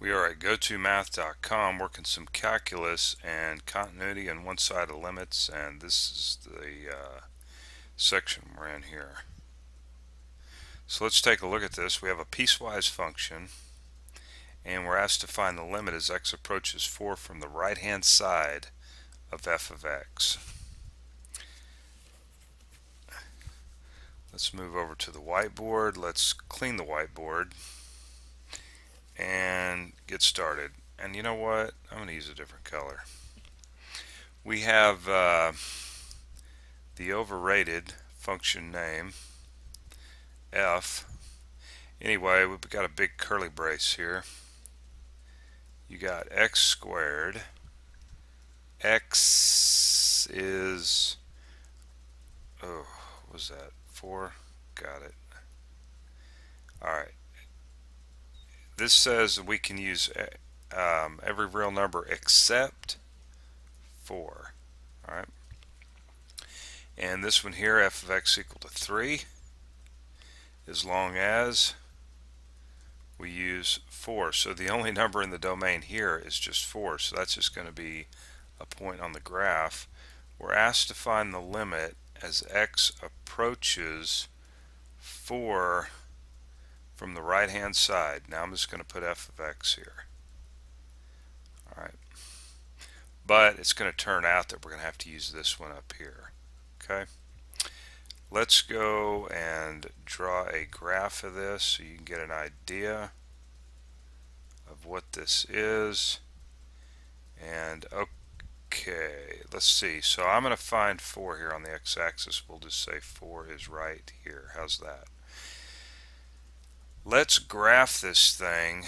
We are at gotomath.com working some calculus and continuity on one side of limits, and this is the section we're in here. So let's take a look at this. We have a piecewise function, and we're asked to find the limit as x approaches 4 from the right hand side of f of x. Let's move over to the whiteboard. Let's clean the whiteboard and get started. And you know what? I'm going to use a different color. We have the overrated function name f. Anyway, we've got a big curly brace here. You got x squared. X is, oh, what was that? 4? Got it. Alright. This says we can use every real number except 4. Alright. And this one here, f of x equal to 3, as long as we use 4. So the only number in the domain here is just 4. So that's just going to be a point on the graph. We're asked to find the limit as x approaches 4 from the right hand side. Now I'm just going to put f of x here. Alright. But it's going to turn out that we're going to have to use this one up here. Okay. Let's go and draw a graph of this so you can get an idea of what this is. And okay, let's see. So I'm going to find 4 here on the x-axis. We'll just say 4 is right here. How's that? Let's graph this thing.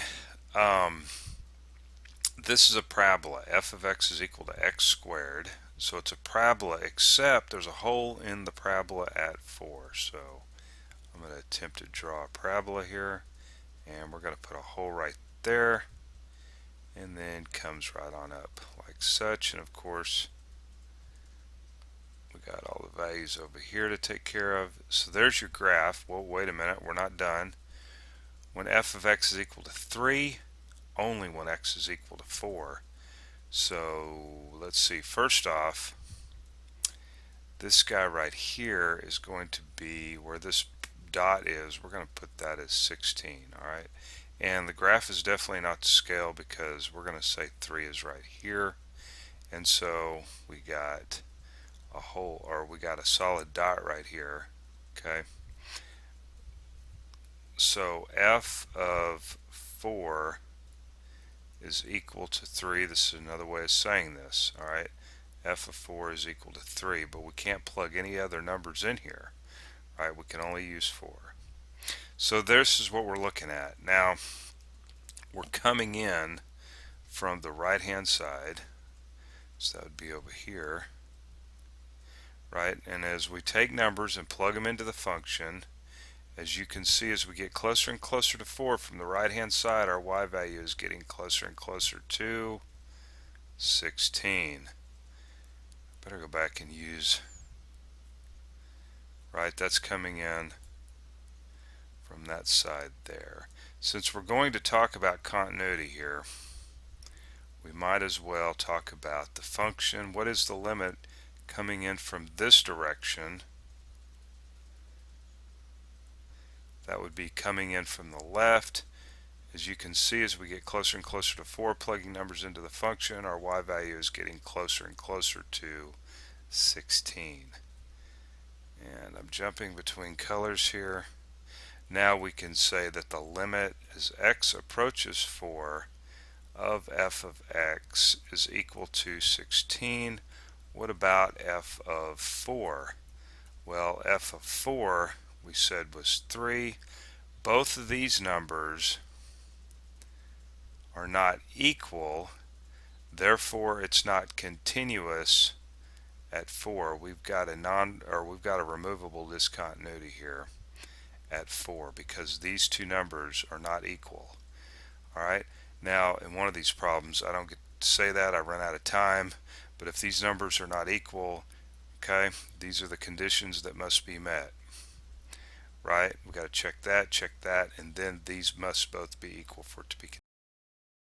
This is a parabola. F of x is equal to x squared. So it's a parabola, except there's a hole in the parabola at 4. So I'm going to attempt to draw a parabola here, and we're going to put a hole right there, and then comes right on up like such. And of course, we got all the values over here to take care of. So there's your graph. Well, wait a minute, we're not done. When f of x is equal to 3, only when x is equal to 4. So let's see, first off, this guy right here is going to be where this dot is. We're going to put that as 16. Alright, and the graph is definitely not to scale because we're going to say 3 is right here, and so we got a whole, or we got a solid dot right here. Okay, so f of 4 is equal to 3. This is another way of saying this. Alright, f of 4 is equal to 3, but we can't plug any other numbers in here. Alright, we can only use 4. So this is what we're looking at. Now, we're coming in from the right hand side, so that would be over here. Right, and as we take numbers and plug them into the function, as you can see, as we get closer and closer to 4 from the right hand side, our y value is getting closer and closer to 16. Better go back and use, right, that's coming in from that side there. Since we're going to talk about continuity here, we might as well talk about the function. What is the limit coming in from this direction? That would be coming in from the left. As you can see, as we get closer and closer to 4, plugging numbers into the function, our y value is getting closer and closer to 16. And I'm jumping between colors here. Now we can say that the limit as x approaches 4 of f of x is equal to 16. What about f of 4? Well, f of 4 we said was 3. Both of these numbers are not equal, therefore it's not continuous at 4. We've got a removable discontinuity here at 4 because these two numbers are not equal. Alright, now in one of these problems I don't get to say that, I run out of time, but if these numbers are not equal, okay, these are the conditions that must be met. Right, we got to check that, and then these must both be equal for it to be